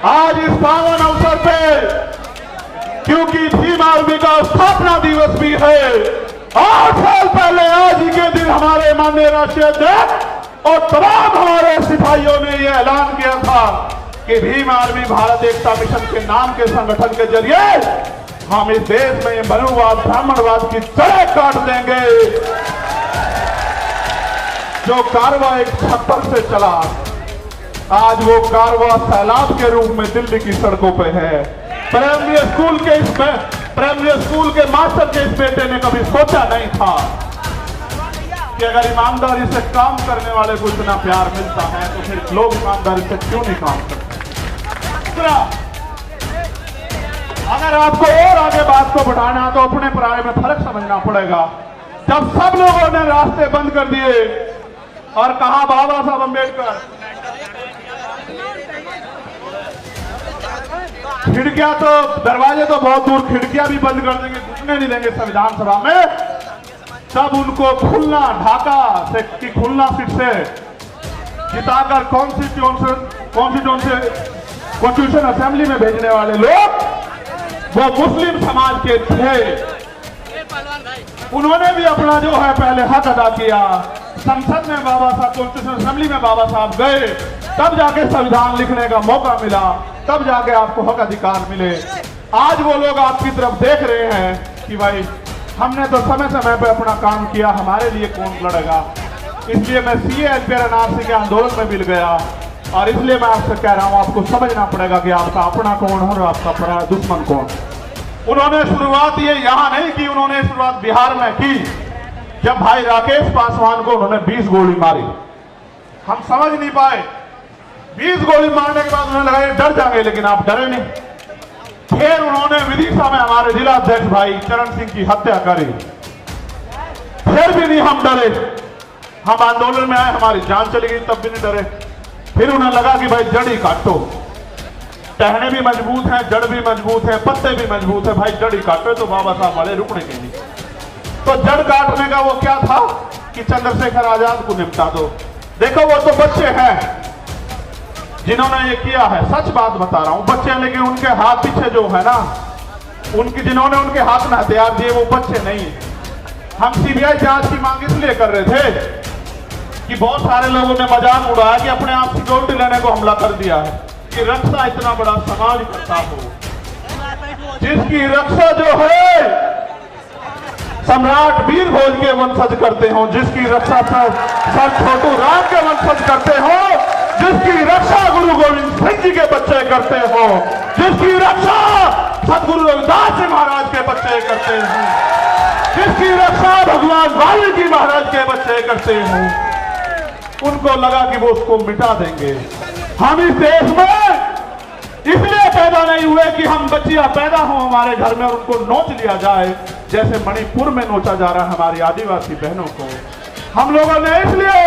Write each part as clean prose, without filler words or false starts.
आज इस पावन अवसर पे, क्योंकि भीम आर्मी का स्थापना दिवस भी है, 8 साल पहले आज ही के दिन हमारे माननीय राष्ट्रीय अध्यक्ष और तमाम हमारे सिपाहियों ने यह ऐलान किया था कि भीम आर्मी भारत एकता मिशन के नाम के संगठन के जरिए हम इस देश में मनुवाद ब्राह्मणवाद की जड़ें काट देंगे। जो कारवा एक छप्पर से चला, आज वो कारवा सैलाब के रूप में दिल्ली की सड़कों पे है। प्राइमरी स्कूल के मास्टर के इस बेटे ने कभी सोचा नहीं था कि अगर ईमानदारी से काम करने वाले को इतना प्यार मिलता है तो फिर लोग ईमानदारी से क्यों नहीं काम करते। अगर आपको और आगे बात को बढ़ाना तो अपने पराये में फर्क समझना पड़ेगा। जब सब लोगों ने रास्ते बंद कर दिए और कहा बाबा साहब अम्बेडकर, खिड़कियां तो, दरवाजे तो बहुत दूर, खिड़कियां भी बंद कर देंगे, घुसने नहीं देंगे संविधान सभा में, तब उनको खुलना ढाका से की खुलना सीट से जिताकर कॉन्स्टिट्यूशन असेंबली में भेजने वाले लोग वो मुस्लिम समाज के थे। उन्होंने भी अपना जो है पहले हक अदा किया। संसद में बाबा साहब, कॉन्स्टिट्यूशन असेंबली में बाबा साहब गए, तब जाके संविधान लिखने का मौका मिला, तब जाके आपको हक अधिकार मिले। आज वो लोग आपकी तरफ देख रहे हैं कि भाई हमने तो समय समय पे अपना काम किया, हमारे लिए कौन लड़ेगा। इसलिए मैं सीए एनपीआर एनआरसी के आंदोलन में मिल गया और इसलिए मैं आपसे कह रहा हूं, आपको समझना पड़ेगा कि आपका अपना कौन है और आपका पराया दुश्मन कौन। उन्होंने शुरुआत ये यहां नहीं की, उन्होंने शुरुआत बिहार में की, जब भाई राकेश पासवान को उन्होंने 20 गोली मारी। हम समझ नहीं पाए, 20 गोली मारने के बाद उन्हें लगा ये डर जाएंगे, लेकिन आप डरे नहीं। फिर उन्होंने विदिशा में हमारे जिला अध्यक्ष भाई चरण सिंह की हत्या करी, फिर भी नहीं हम डरे। हम आंदोलन में आए, हमारी जान चली गई, तब भी नहीं डरे। फिर उन्हें लगा कि भाई जड़ ही काटो, टहने भी मजबूत हैं, जड़ भी मजबूत है, पत्ते भी मजबूत है, भाई जड़ ही काटो। तो बाबा साहब वाले रुकने के लिए, तो जड़ काटने का वो क्या था कि चंद्रशेखर आजाद को निपटा दो। देखो वो तो बच्चे हैं जिन्होंने ये किया है, सच बात बता रहा हूं, बच्चे, लेकिन उनके हाथ पीछे जो है ना, उनकी जिन्होंने उनके हाथ में हथियार दिए वो बच्चे नहीं है। हम सीबीआई जांच की मांग इसलिए कर रहे थे कि बहुत सारे लोगों ने मजाक उड़ाया कि अपने आप सिक्योरिटी लेने को हमला कर दिया है, कि रक्षा इतना बड़ा समाज करता हो, जिसकी रक्षा जो है सम्राट वीर भोज के वंशज करते हो, जिसकी रक्षा सर छोटू राम के वंशज करते हो, जिसकी रक्षा गुरु गोविंद सिंह जी के बच्चे करते हो, जिसकी रक्षा सदगुरु रविदास जी महाराज के बच्चे करते हो, जिसकी रक्षा भगवान वाल्मीकि महाराज के बच्चे करते हो, उनको लगा कि वो उसको मिटा देंगे। हम इस देश में इसलिए पैदा नहीं हुए कि हम बच्चियां पैदा हो हमारे घर में और उनको नोच लिया जाए, जैसे मणिपुर में नोचा जा रहा है हमारी आदिवासी बहनों को। हम लोगों ने इसलिए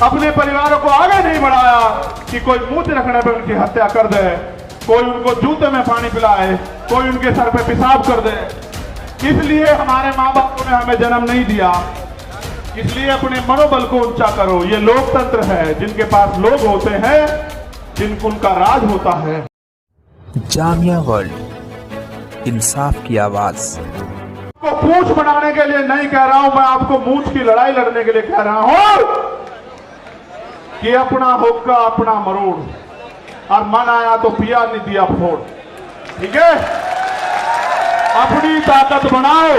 अपने परिवारों को आगे नहीं बढ़ाया कि कोई मूंछ रखने पर उनकी हत्या कर दे, कोई उनको जूते में पानी पिलाए, कोई उनके सर पे पेशाब कर दे। इसलिए हमारे माँ बापों ने हमें जन्म नहीं दिया। इसलिए अपने मनोबल को ऊंचा करो। ये लोकतंत्र है, जिनके पास लोग होते हैं, जिनको उनका राज होता है। जामिया वर्ल्ड, इंसाफ की आवाज। को पूंछ बनाने के लिए नहीं कह रहा हूं मैं, आपको मूंछ की लड़ाई लड़ने के लिए कह रहा हूं कि अपना होगा अपना मरोड़, और मन आया तो पिया नहीं दिया फोड़। ठीक है, अपनी ताकत बनाओ।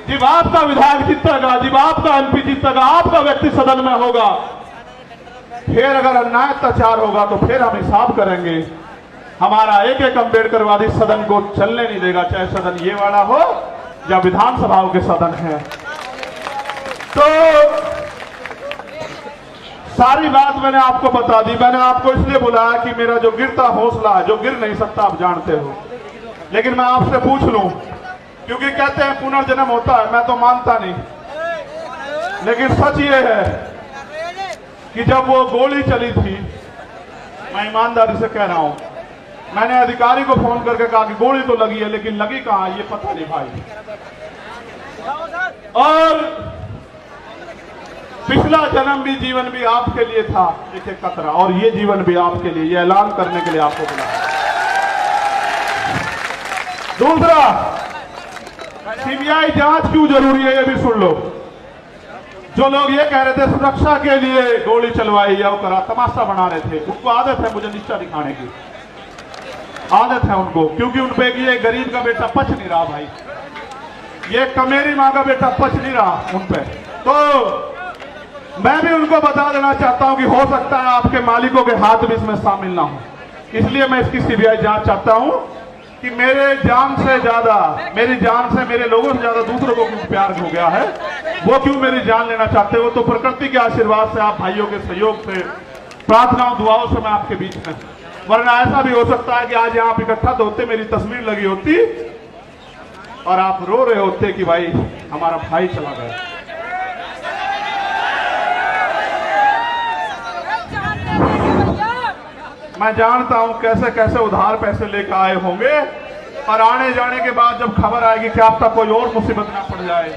जब आपका विधायक जीतेगा, जब आपका एमपी जीतेगा, आपका व्यक्ति सदन में होगा, फिर अगर अन्याय अत्याचार होगा तो फिर हम हिसाब करेंगे। हमारा एक एक अम्बेडकरवादी सदन को चलने नहीं देगा, चाहे सदन ये वाला हो या विधानसभाओं के सदन है। तो सारी बात मैंने आपको बता दी। मैंने आपको इसलिए बुलाया कि मेरा जो गिरता हौसला है, जो गिर नहीं सकता आप जानते हो, लेकिन मैं आपसे पूछ लूं, क्योंकि कहते हैं पुनर्जन्म होता है, मैं तो मानता नहीं, लेकिन सच ये है कि जब वो गोली चली थी, मैं ईमानदारी से कह रहा हूं, मैंने अधिकारी को फोन करके कहा कि गोली तो लगी है, लेकिन लगी कहां ये पता नहीं भाई। और पिछला जन्म भी जीवन भी आपके लिए था एक एक कतरा, और ये जीवन भी आपके लिए, ये ऐलान करने के लिए आपको बुलाया। दूसरा, सीबीआई जांच क्यों जरूरी है ये भी सुन लो। जो लोग ये कह रहे थे सुरक्षा के लिए गोली चलवाई या वो करा, तमाशा बना रहे थे, उनको आदत है मुझे नीचा दिखाने की, आदत है उनको, क्योंकि उन पे ये गरीब का बेटा पच नहीं रहा भाई, ये कमेरी माँ का बेटा पच नहीं रहा उन पे। तो मैं भी उनको बता देना चाहता हूं कि हो सकता है आपके मालिकों के हाथ भी इसमें शामिल ना हो, इसलिए मैं इसकी सीबीआई जांच चाहता हूं कि मेरे जान से ज्यादा, मेरी जान से, मेरे लोगों से ज्यादा दूसरों को क्यों प्यार हो गया है, वो क्यों मेरी जान लेना चाहते हो। तो प्रकृति के आशीर्वाद से, आप भाइयों के सहयोग से, प्रार्थनाओं दुआओं से मैं आपके बीच में, वरना ऐसा भी हो सकता है कि आज यहाँ आप इकट्ठा तो होते, मेरी तस्वीर लगी होती और आप रो रहे होते कि भाई हमारा भाई चला गया। मैं जानता हूं कैसे कैसे उधार पैसे लेकर आए होंगे, और आने जाने के बाद जब खबर आएगी कि आप तक कोई और मुसीबत ना पड़ जाए,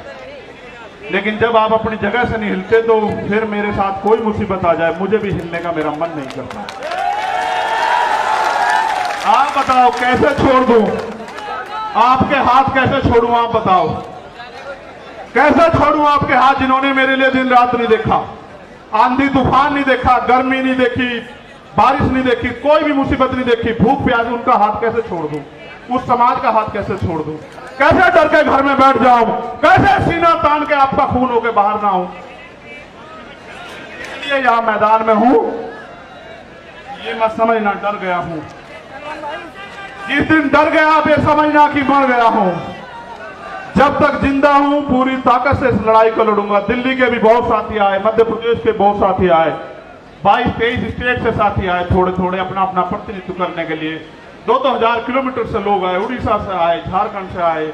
लेकिन जब आप अपनी जगह से नहीं हिलते तो फिर मेरे साथ कोई मुसीबत आ जाए मुझे भी हिलने का मेरा मन नहीं करता। आप बताओ कैसे छोड़ दूं, आपके हाथ कैसे छोड़ूं, आप बताओ कैसे छोड़ूं आपके हाथ जिन्होंने मेरे लिए दिन रात नहीं देखा, आंधी तूफान नहीं देखा, गर्मी नहीं देखी, बारिश नहीं देखी, कोई भी मुसीबत नहीं देखी, भूख प्यास, उनका हाथ कैसे छोड़ दूं, उस समाज का हाथ कैसे छोड़ दूं, कैसे डर के घर में बैठ जाऊं, कैसे सीना तान के आपका खून होके बाहर ना आऊं। इसलिए यहां मैदान में हूं, ये मैं समझना डर गया हूं, जिस दिन डर गया आप ये समझना कि मर गया हूं। जब तक जिंदा हूं पूरी ताकत से इस लड़ाई को लड़ूंगा। दिल्ली के भी बहुत साथी आए, मध्य प्रदेश के बहुत साथी आए, 22-23 स्टेट से साथी आए, थोड़े थोड़े अपना अपना प्रतिनिधित्व करने के लिए। 2-2 हजार किलोमीटर से लोग आए, उड़ीसा से आए, झारखंड से आए,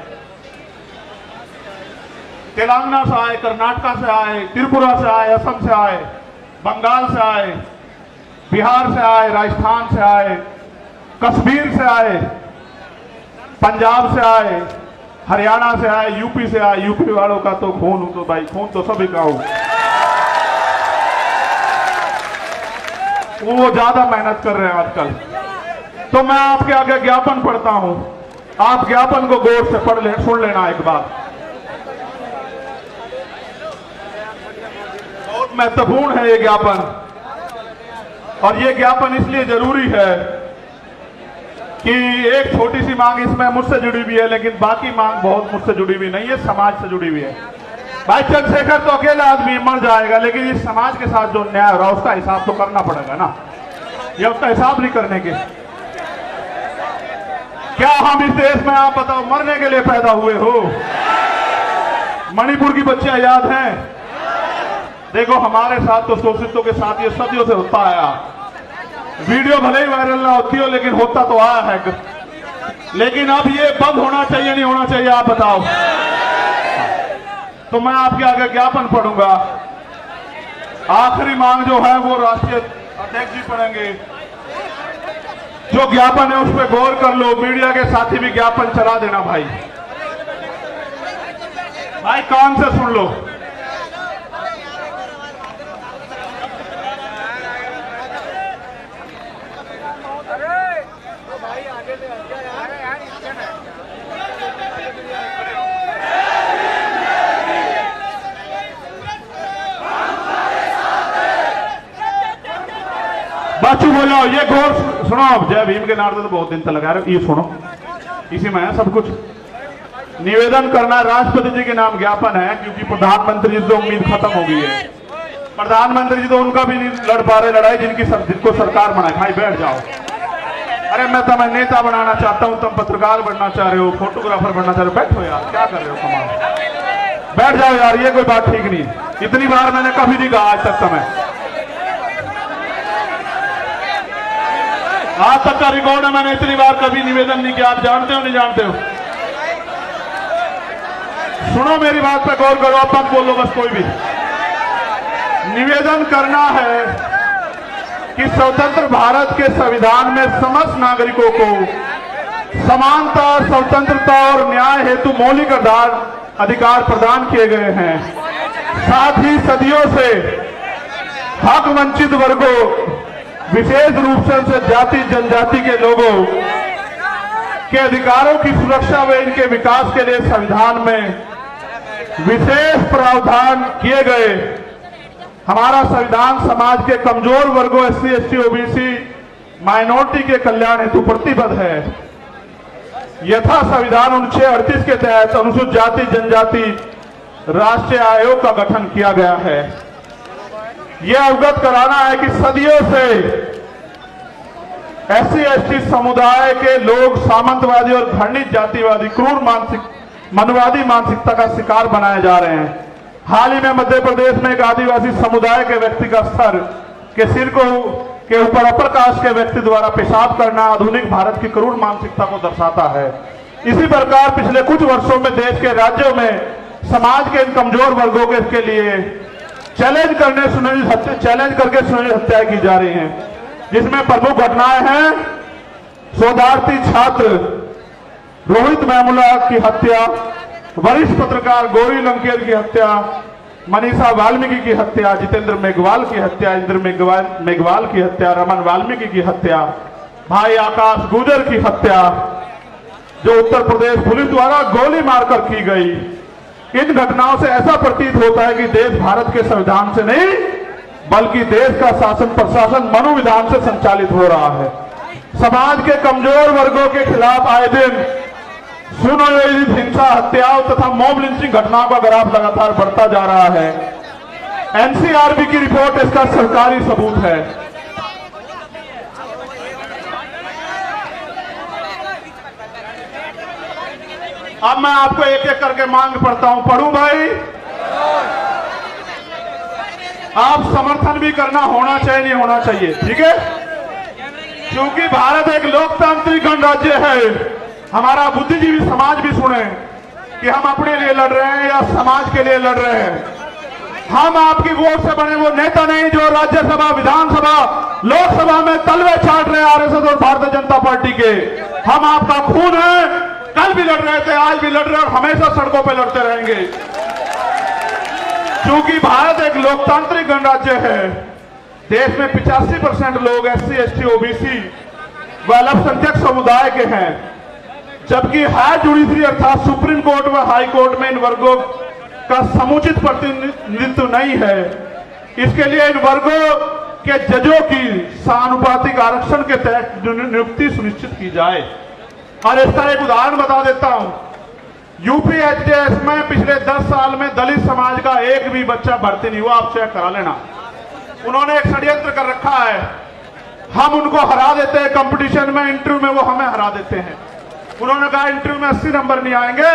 तेलंगाना से आए, कर्नाटका से आए, त्रिपुरा से आए, असम से आए, बंगाल से आए, बिहार से आए, राजस्थान से आए, कश्मीर से आए, पंजाब से आए, हरियाणा से आए, यूपी से आए। यूपी वालों का तो खून हूं तो भाई, खून तो सभी का हूं, वो ज्यादा मेहनत कर रहे हैं आजकल। तो मैं आपके आगे ज्ञापन पढ़ता हूं, आप ज्ञापन को गौर से पढ़ ले, सुन लेना एक बार, बहुत महत्वपूर्ण है ये ज्ञापन। और ये ज्ञापन इसलिए जरूरी है कि एक छोटी सी मांग इसमें मुझसे जुड़ी हुई है, लेकिन बाकी मांग बहुत मुझसे जुड़ी हुई नहीं है, समाज से जुड़ी हुई है। भाई चंद्रशेखर तो अकेला आदमी मर जाएगा, लेकिन इस समाज के साथ जो न्याय हो रहा है उसका हिसाब तो करना पड़ेगा ना, ये उसका हिसाब नहीं करने के। क्या हम इस देश में, आप बताओ, मरने के लिए पैदा हुए हो? मणिपुर की बच्चियां याद हैं? देखो हमारे साथ तो शोषितों के साथ ये सदियों से होता आया, वीडियो भले ही वायरल ना होती हो लेकिन होता तो आया है। लेकिन अब ये बंद होना चाहिए नहीं होना चाहिए, आप बताओ। तो मैं आपके आगे ज्ञापन पढ़ूंगा। आखिरी मांग जो है वो राष्ट्रीय अध्यक्ष जी पढ़ेंगे। जो ज्ञापन है उस पर गौर कर लो, मीडिया के साथी भी ज्ञापन चला देना भाई, भाई कान से सुन लो। बाचू बोलो, ये गौर सुनो। जय भीम के नारे तो बहुत दिन तक लगा रहे हो, ये सुनो, इसी में है सब कुछ। निवेदन करना राष्ट्रपति जी के नाम ज्ञापन है, क्योंकि प्रधानमंत्री जी तो उम्मीद खत्म हो गई है। प्रधानमंत्री जी तो उनका भी नहीं लड़ पा रहे लड़ाई जिनको सरकार बनाए। भाई बैठ जाओ। अरे मैं तुम्हें नेता बनाना चाहता हूं, तुम पत्रकार बनना चाह रहे हो, फोटोग्राफर बनना चाह रहे हो, बैठो यार, क्या कर रहे हो कमाल, बैठ जाओ यार, ये कोई बात ठीक नहीं। इतनी बार मैंने कभी नहीं कहा आज तक, समय आज तक का रिकॉर्ड है, मैंने इतनी बार कभी निवेदन नहीं किया। आप जानते हो नहीं जानते हो? सुनो मेरी बात पे गौर करो, अब मत बोलो बस कोई भी। निवेदन करना है कि स्वतंत्र भारत के संविधान में समस्त नागरिकों को समानता, स्वतंत्रता और न्याय हेतु मौलिक अधिकार प्रदान किए गए हैं। साथ ही सदियों से हक वंचित वर्गों, विशेष रूप से जाति जनजाति के लोगों के अधिकारों की सुरक्षा व इनके विकास के लिए संविधान में विशेष प्रावधान किए गए। हमारा संविधान समाज के कमजोर वर्गों SC, ST, OBC, माइनॉरिटी के कल्याण हेतु प्रतिबद्ध है। यथा संविधान अनुच्छेद 38 के तहत अनुसूचित जाति जनजाति राष्ट्रीय आयोग का गठन किया गया है। यह अवगत कराना है कि सदियों से SC, ST समुदाय के लोग सामंतवादी और घृणित जातिवादी क्रूर मनवादी मानसिकता का शिकार बनाए जा रहे हैं। हाल ही में मध्य प्रदेश में एक आदिवासी समुदाय के व्यक्ति का स्तर के सिर के ऊपर अपर कास्ट के व्यक्ति द्वारा पेशाब करना आधुनिक भारत की क्रूर मानसिकता को दर्शाता है। इसी प्रकार पिछले कुछ वर्षों में देश के राज्यों में समाज के इन कमजोर वर्गों के लिए चैलेंज करके सुनिश्चित हत्याएं की जा रही हैं, जिसमें प्रमुख घटनाएं हैं शोधार्थी छात्र रोहित वेमुला की हत्या, वरिष्ठ पत्रकार गौरी लंकेर की हत्या, मनीषा वाल्मीकि की हत्या, जितेंद्र मेघवाल की हत्या, इंद्र मेघवाल की हत्या, रमन वाल्मीकि की हत्या, भाई आकाश गुजर की हत्या जो उत्तर प्रदेश पुलिस द्वारा गोली मारकर की गई। इन घटनाओं से ऐसा प्रतीत होता है कि देश भारत के संविधान से नहीं बल्कि देश का शासन प्रशासन मनोविधान से संचालित हो रहा है। समाज के कमजोर वर्गों के खिलाफ आए दिन सुनियोजित हिंसा, हत्याओं तथा मॉब लिंचिंग घटनाओं का ग्राफ लगातार बढ़ता जा रहा है। NCRB की रिपोर्ट इसका सरकारी सबूत है। अब मैं आपको एक एक करके मांग पढ़ता हूं। पढ़ूं भाई? आप समर्थन भी करना होना चाहिए, नहीं होना चाहिए, ठीक है? क्योंकि भारत एक लोकतांत्रिक गणराज्य है। हमारा बुद्धिजीवी समाज भी सुने कि हम अपने लिए लड़ रहे हैं या समाज के लिए लड़ रहे हैं। हम आपकी वोट से बने वो नेता नहीं जो राज्यसभा, विधानसभा, लोकसभा में तलवे चाट रहे RSS और भारतीय जनता पार्टी के। हम आपका खून है, कल भी लड़ रहे थे, आज भी लड़ रहे और हमेशा सड़कों पर लड़ते रहेंगे। क्योंकि भारत एक लोकतांत्रिक गणराज्य है। देश में 85% लोग SC, ST, OBC व अल्पसंख्यक समुदाय के हैं, जबकि हाई जुडिशरी अर्थात सुप्रीम कोर्ट व हाई कोर्ट में इन वर्गों का समुचित प्रतिनिधित्व नहीं है। इसके लिए इन वर्गों के जजों की समानुपातिक आरक्षण के तहत नियुक्ति सुनिश्चित की जाए। और इसका एक उदाहरण बता देता हूं। यूपी HDS में पिछले 10 साल में दलित समाज का एक भी बच्चा भर्ती नहीं हुआ। आप चेक करा लेना। उन्होंने एक षड्यंत्र कर रखा है। हम उनको हरा देते हैं कंपटीशन में, इंटरव्यू में वो हमें हरा देते हैं। उन्होंने कहा इंटरव्यू में 80 नंबर नहीं आएंगे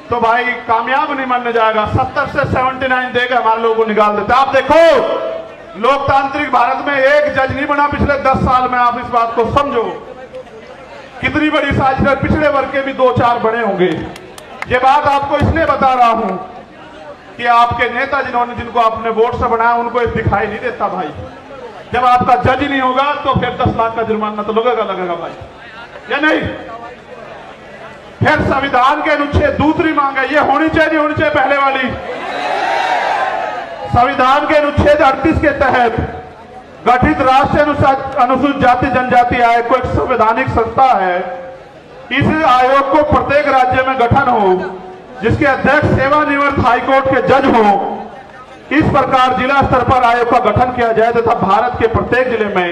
तो भाई कामयाब नहीं मानने जाएगा। 70 से 79 देकर हमारे लोगों को निकाल देते। आप देखो लोकतांत्रिक भारत में एक जज नहीं बना पिछले 10 साल में। आप इस बात को समझो कितनी बड़ी साजिश है। पिछड़े वर्ग के भी 2-4 बड़े होंगे। ये बात आपको इसलिए बता रहा हूं कि आपके नेता जिनको आपने वोट से बनाया उनको दिखाई नहीं देता भाई। जब आपका जज ही नहीं होगा तो फिर 10 लाख का जुर्माना तो लगेगा भाई, या नहीं? फिर संविधान के अनुच्छेद दूसरी मांग है, ये होनी चाहिए नहीं होनी चाहिए? पहले वाली संविधान के अनुच्छेद 38 के तहत गठित राष्ट्रीय अनुसूचित जाति जनजाति आयोग को एक संवैधानिक संस्था है। इस आयोग को प्रत्येक राज्य में गठन हो, जिसके अध्यक्ष सेवानिवृत्त हाईकोर्ट के जज हो। इस प्रकार जिला स्तर पर आयोग का गठन किया जाए तथा भारत के प्रत्येक जिले में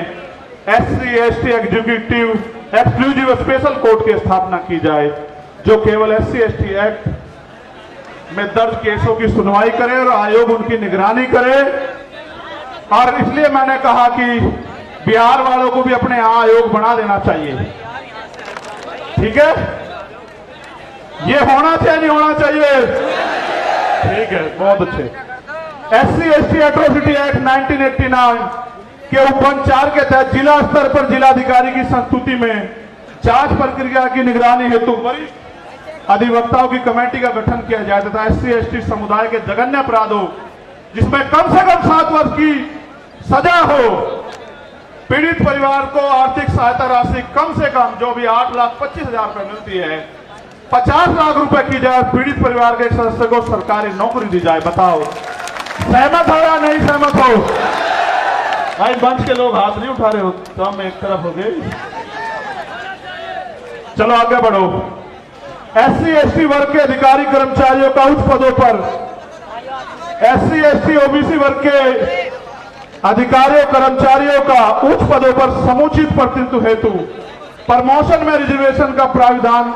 SC, ST executive exclusive special court की स्थापना की जाए, जो केवल SC, ST एक्ट में दर्ज केसों की सुनवाई करे और आयोग उनकी निगरानी करे। और इसलिए मैंने कहा कि बिहार वालों को भी अपने यहां आयोग बना देना चाहिए, ठीक है? ये होना चाहिए नहीं होना चाहिए? ठीक है, बहुत अच्छे। SC, ST एट्रोसिटी एक्ट 1989 के उपबंध 4 के तहत जिला स्तर पर जिलाधिकारी की संस्तुति में जांच प्रक्रिया की निगरानी हेतु वरिष्ठ अधिवक्ताओं की कमेटी का गठन किया जाए तथा SC, ST समुदाय के जघन्य अपराधों जिसमें कम से कम 7 वर्ष की सजा हो, पीड़ित परिवार को आर्थिक सहायता राशि कम से कम जो भी 8,25,000 रुपए मिलती है 50 लाख रुपए की जाए। पीड़ित परिवार के एक सदस्य को सरकारी नौकरी दी जाए। बताओ सहमत हो या नहीं सहमत हो? भाई मंच के लोग हाथ नहीं उठा रहे हो तो हम एक तरफ हो गए। चलो आगे बढ़ो। SC ST वर्ग के अधिकारी कर्मचारियों का उच्च पदों पर, SC ST OBC वर्ग के अधिकारियों कर्मचारियों का उच्च पदों पर समुचित प्रतिनिधित्व हेतु प्रमोशन में रिजर्वेशन का प्राविधान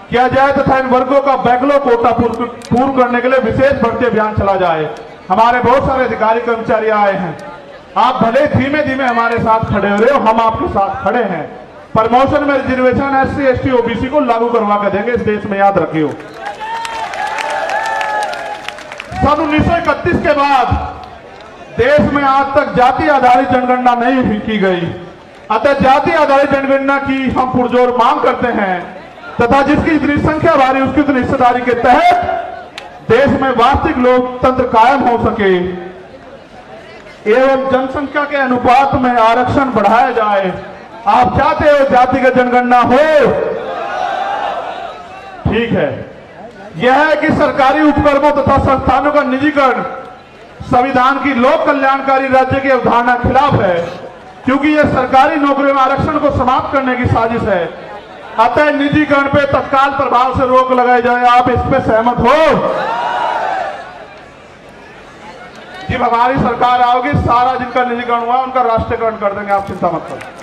किया जाए तथा इन वर्गों का बैकलॉग कोटा पूर्ण करने के लिए विशेष भर्ती अभियान चला जाए। हमारे बहुत सारे अधिकारी कर्मचारी आए हैं, आप भले धीमे धीमे हमारे साथ खड़े हो रहे हो, हम आपके साथ खड़े हैं। प्रमोशन में रिजर्वेशन SC ST OBC को लागू करवा कर देंगे इस देश में, याद रखियो। सन 1931 के बाद देश में आज तक जाति आधारित जनगणना नहीं की गई, अतः जाति आधारित जनगणना की हम पुरजोर मांग करते हैं तथा जिसकी जितनी संख्या भारी उसकी उतनी हिस्सेदारी के तहत देश में वास्तविक लोकतंत्र कायम हो सके एवं जनसंख्या के अनुपात में आरक्षण बढ़ाया जाए। आप चाहते हो जातिगत जनगणना हो? ठीक है। यह है कि सरकारी उपक्रमों तथा संस्थानों का निजीकरण संविधान की लोक कल्याणकारी राज्य की अवधारणा खिलाफ है, क्योंकि यह सरकारी नौकरियों में आरक्षण को समाप्त करने की साजिश है। अतः निजीकरण पे तत्काल प्रभाव से रोक लगाई जाए। आप इस पे सहमत हो? जब हमारी सरकार आओगी सारा जिनका निजीकरण हुआ उनका राष्ट्रीयकरण कर देंगे, आप चिंता मत करो।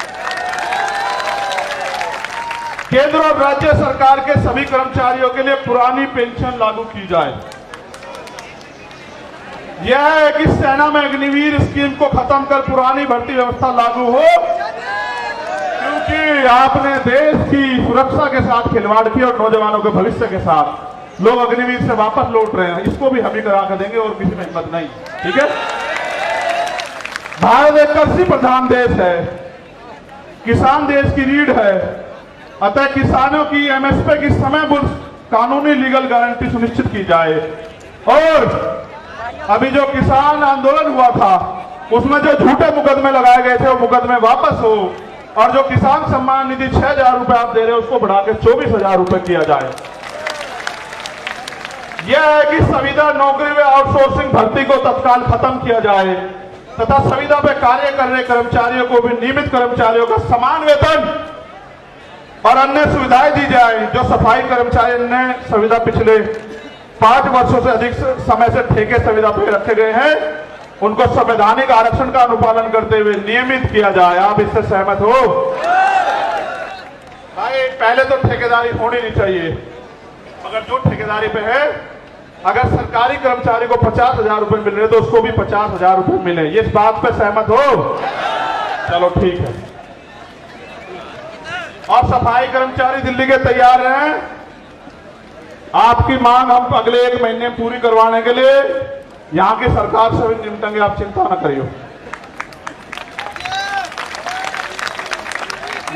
केंद्र और राज्य सरकार के सभी कर्मचारियों के लिए पुरानी पेंशन लागू की जाए। यह है कि सेना में अग्निवीर स्कीम को खत्म कर पुरानी भर्ती व्यवस्था लागू हो, क्योंकि आपने देश की सुरक्षा के साथ खिलवाड़ किया और नौजवानों के भविष्य के साथ लोग अग्निवीर से वापस लौट रहे हैं। इसको भी हम ही करा कर देंगे और किसी में हिम्मत नहीं। ठीक है। भारत एक कृषि प्रधान देश है, किसान देश की रीढ़ है, अतः किसानों की MSP की समयबद्ध कानूनी लीगल गारंटी सुनिश्चित की जाए। और अभी जो किसान आंदोलन हुआ था उसमें जो झूठे मुकदमे लगाए गए थे वो मुकदमे वापस हो, और जो किसान सम्मान निधि 6,000 रुपए आप दे रहे हो उसको बढ़ाकर 24,000 रुपए किया जाए। यह है कि संविदा नौकरी में आउटसोर्सिंग भर्ती को तत्काल खत्म किया जाए तथा संविदा पे कार्य कर रहे कर्मचारियों को भी नियमित कर्मचारियों का समान वेतन और अन्य सुविधाएं दी जाए। जो सफाई कर्मचारी ने संविदा पिछले 5 वर्षों से अधिक समय से ठेके संविदा पे रखे गए हैं उनको संवैधानिक आरक्षण का अनुपालन करते हुए नियमित किया जाए। आप इससे सहमत हो? भाई पहले तो ठेकेदारी होनी नहीं चाहिए, मगर जो ठेकेदारी पे है अगर सरकारी कर्मचारी को 50,000 रुपए मिल रहे तो उसको भी 50,000 रुपए मिले। ये इस बात पे सहमत हो? चलो ठीक है। और सफाई कर्मचारी दिल्ली के तैयार हैं आपकी मांग हम अगले 1 महीने में पूरी करवाने के लिए यहां की सरकार से भी निपटेंगे, आप चिंता न करियो।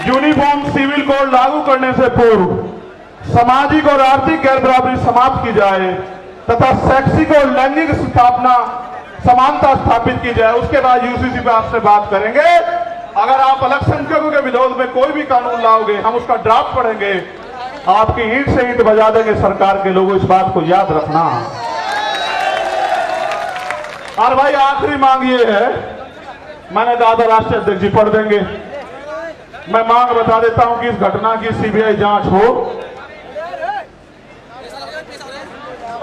यूनिफॉर्म सिविल कोड लागू करने से पूर्व सामाजिक और आर्थिक गैर बराबरी समाप्त की जाए तथा शैक्षिक और लैंगिक समानता स्थापित की जाए। उसके बाद UCC पे आपसे बात करेंगे। अगर आप अल्पसंख्यकों के विरोध में कोई भी कानून लाओगे हम उसका ड्राफ्ट पढ़ेंगे, आपकी ईंट से ईंट बजा देंगे सरकार के लोगों, इस बात को याद रखना। और भाई आखिरी मांग ये है, मैंने कहा था राष्ट्रीय अध्यक्ष जी पढ़ देंगे, मैं मांग बता देता हूं कि इस घटना की CBI जांच हो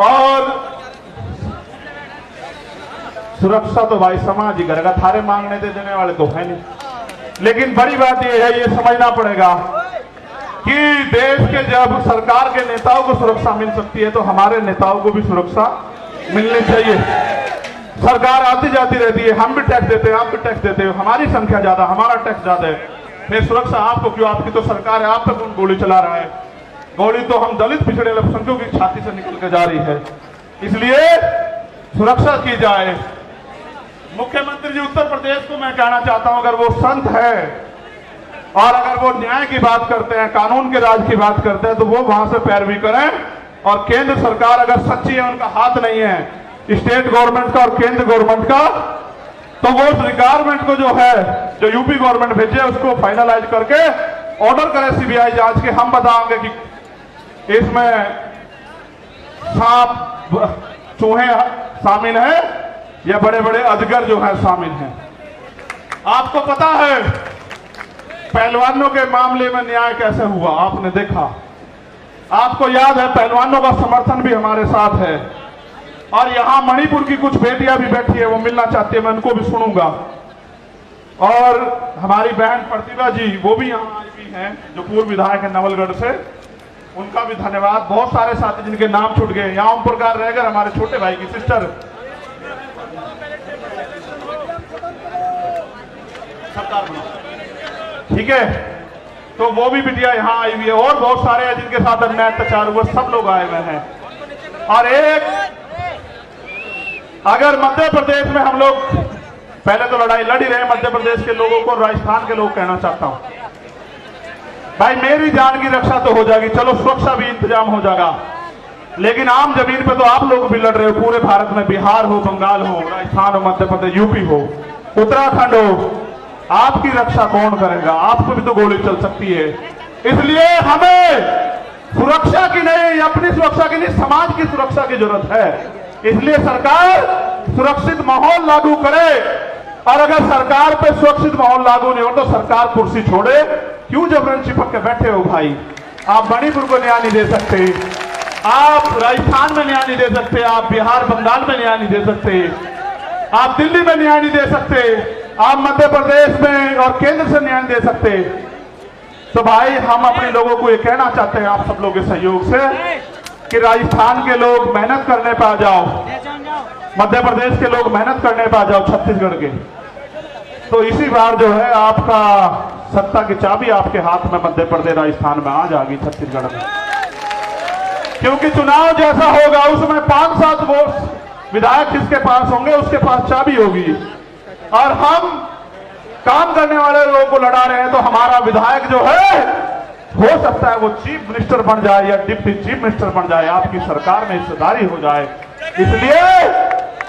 और सुरक्षा तो भाई समाज ही करेगा, थारे मांगने दे देने वाले तो है नहीं। लेकिन बड़ी बात यह है, ये समझना पड़ेगा कि देश के जब सरकार के नेताओं को सुरक्षा मिल सकती है तो हमारे नेताओं को भी सुरक्षा मिलनी चाहिए। सरकार आती जाती रहती है, हम भी टैक्स देते हैं, आप भी टैक्स देते हो, हमारी संख्या ज्यादा, हमारा टैक्स ज्यादा है, फिर सुरक्षा आपको क्यों? आपकी तो सरकार है, आप पे कौन गोली चला रहा है? गोली तो हम दलित पिछड़े अल्पसंख्यकों की छाती से निकल के जा रही है। इसलिए सुरक्षा की जाए। मुख्यमंत्री जी उत्तर प्रदेश को मैं कहना चाहता हूं, अगर वो संत है और अगर वो न्याय की बात करते हैं, कानून के राज की बात करते हैं तो वो वहां से पैरवी करें। और केंद्र सरकार अगर सच्ची है, उनका हाथ नहीं है स्टेट गवर्नमेंट का और केंद्र गवर्नमेंट का, तो वो रिक्वायरमेंट को जो है जो यूपी गवर्नमेंट भेजे उसको फाइनलाइज करके ऑर्डर करे CBI जांच के। हम बताएंगे कि इसमें सांप चूहे शामिल है, या बड़े बड़े अजगर जो है शामिल हैं। आपको पता है पहलवानों के मामले में न्याय कैसे हुआ, आपने देखा। आपको याद है पहलवानों का समर्थन भी हमारे साथ है। और यहां मणिपुर की कुछ बेटियां भी बैठी है, वो मिलना चाहती है, मैं उनको भी सुनूंगा। और हमारी बहन प्रतिभा जी वो भी यहाँ आई हुई हैं, जो पूर्व विधायक है नवलगढ़ से, उनका भी धन्यवाद। बहुत सारे साथी जिनके नाम छूट गए, यहाँ ओम प्रकाश रहेगा, हमारे छोटे भाई की सिस्टर सरकार बना, ठीक है, तो वो भी बिटिया यहाँ आई हुई है। और बहुत सारे हैं जिनके साथ अन्याय अत्याचार हुआ, सब लोग आए हुए हैं। और एक अगर मध्य प्रदेश में हम लोग पहले तो लड़ाई लड़ ही रहे मध्य प्रदेश के लोगों को, राजस्थान के लोग कहना चाहता हूं भाई मेरी जान की रक्षा तो हो जाएगी, चलो सुरक्षा भी इंतजाम हो जाएगा, लेकिन आम जमीन पे तो आप लोग भी लड़ रहे हो। पूरे भारत में बिहार हो, बंगाल हो, राजस्थान हो, मध्य प्रदेश, यूपी हो, उत्तराखंड हो, आपकी रक्षा कौन करेगा? आपको भी तो गोली चल सकती है। इसलिए हमें सुरक्षा की नहीं, अपनी सुरक्षा की नहीं, समाज की सुरक्षा की जरूरत है। इसलिए सरकार सुरक्षित माहौल लागू करे। और अगर सरकार पे सुरक्षित माहौल लागू नहीं हो तो सरकार कुर्सी छोड़े। क्यों जबरन चिपक के बैठे हो भाई? आप मणिपुर को न्याय नहीं दे सकते, आप राजस्थान में न्याय नहीं दे सकते, आप बिहार बंगाल में न्याय नहीं दे सकते, आप दिल्ली में न्याय नहीं दे सकते, आप मध्य प्रदेश में और केंद्र से न्याय दे सकते। तो भाई हम अपने लोगों को ये कहना चाहते हैं आप सब लोगों के सहयोग से कि राजस्थान के लोग मेहनत करने पे आ जाओ, मध्य प्रदेश के लोग मेहनत करने पे आ जाओ, छत्तीसगढ़ के। तो इसी बार जो है आपका सत्ता की चाबी आपके हाथ में मध्य प्रदेश राजस्थान में आ जाएगी, छत्तीसगढ़ में। क्योंकि चुनाव जैसा होगा उसमें 5-7 वोट विधायक जिसके पास होंगे उसके पास चाबी होगी। और हम काम करने वाले लोगों को लड़ा रहे हैं, तो हमारा विधायक जो है हो सकता है वो चीफ मिनिस्टर बन जाए या डिप्टी चीफ मिनिस्टर बन जाए, आपकी सरकार में हिस्सेदारी हो जाए। इसलिए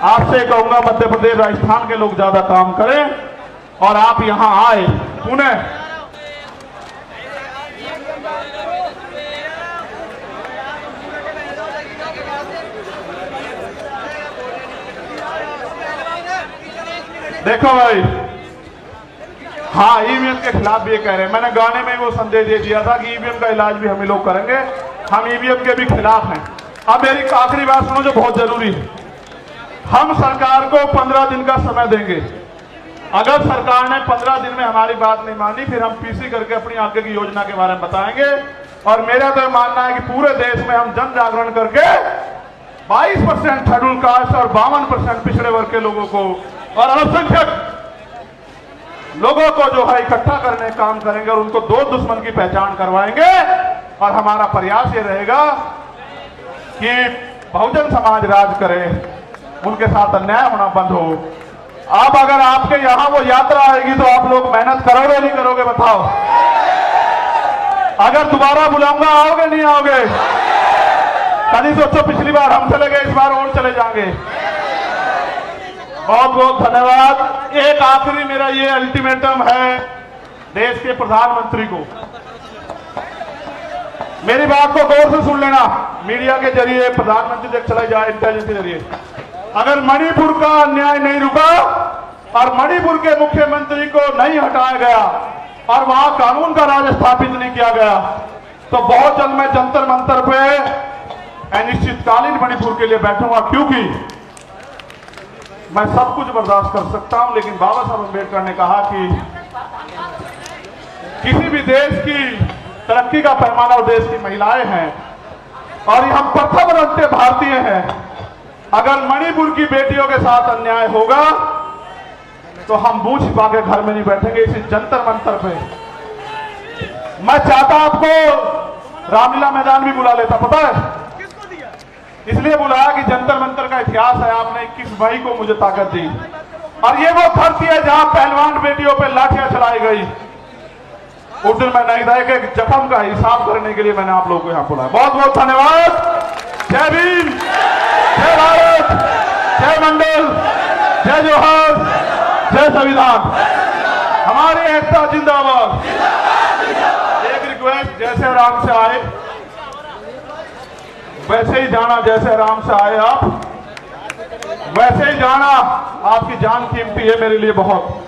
आपसे कहूंगा मध्य प्रदेश राजस्थान के लोग ज्यादा काम करें और आप यहां आए पुणे। देखो भाई, हाँ ईवीएम के खिलाफ भी ये कह रहे हैं, मैंने गाने में वो संदेश दे दिया था कि ईवीएम का इलाज भी हम ही लोग करेंगे, हम ईवीएम के भी खिलाफ हैं। अब मेरी आखिरी बात सुनो जो बहुत जरूरी है, हम सरकार को 15 दिन का समय देंगे। अगर सरकार ने 15 दिन में हमारी बात नहीं मानी, फिर हम पीसी करके अपनी आगे की योजना के बारे में बताएंगे। और मेरा तो मानना है कि पूरे देश में हम जन जागरण करके 22% शेड्यूल कास्ट और 52% पिछड़े वर्ग के लोगों को और अल्पसंख्यक लोगों को जो है इकट्ठा करने का काम करेंगे और उनको दो दुश्मन की पहचान करवाएंगे। और हमारा प्रयास ये रहेगा कि बहुजन समाज राज करे, उनके साथ अन्याय होना बंद हो। अब अगर आपके यहां वो यात्रा आएगी तो आप लोग मेहनत करोगे नहीं करोगे बताओ? अगर दोबारा बुलाऊंगा आओगे नहीं आओगे? कभी सोचो पिछली बार हम चले गए, इस बार और चले जाएंगे। बहुत बहुत धन्यवाद। एक आखिरी मेरा ये अल्टीमेटम है देश के प्रधानमंत्री को, मेरी बात को गौर से सुन लेना। मीडिया के जरिए प्रधानमंत्री तक चला जाए, इंटेलिजेंस के जरिए। अगर मणिपुर का अन्याय नहीं रुका और मणिपुर के मुख्यमंत्री को नहीं हटाया गया और वहां कानून का राज स्थापित नहीं किया गया, तो बहुत जल्द मैं जंतर मंतर पे अनिश्चितकालीन मणिपुर के लिए बैठूंगा। क्योंकि मैं सब कुछ बर्दाश्त कर सकता हूं, लेकिन बाबा साहब अम्बेडकर ने कहा कि किसी भी देश की तरक्की का पैमाना और देश की महिलाएं हैं और हम प्रथम रंगते भारतीय हैं। अगर मणिपुर की बेटियों के साथ अन्याय होगा तो हम मुंह छिपा के घर में नहीं बैठेंगे, इसी जंतर मंतर पे। मैं चाहता आपको रामलीला मैदान भी बुला लेता, पता है इसलिए बुलाया कि जंतर मंतर का इतिहास है। आपने 21 मई को मुझे ताकत दी और ये वो धरती है जहां पहलवान बेटियों पे लाठियां चलाई गई। उस दिन मैं नहीं था कि जख्म का हिसाब करने के लिए मैंने आप लोगों को यहां बुलाया। बहुत बहुत धन्यवाद। जय भीम, जय भारत, जय मंडल, जय जोहर, जय संविधान, हमारी एकता जिंदाबाद। एक रिक्वेस्ट, जैसे आराम से आए वैसे ही जाना, जैसे आराम से आए आप वैसे ही जाना, आपकी जान कीमती है मेरे लिए बहुत।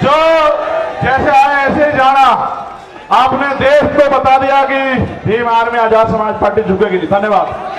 जो जैसे आए ऐसे ही जाना। आपने देश को बता दिया कि भीम आर्मी आजाद समाज पार्टी झुकेगी नहीं। धन्यवाद।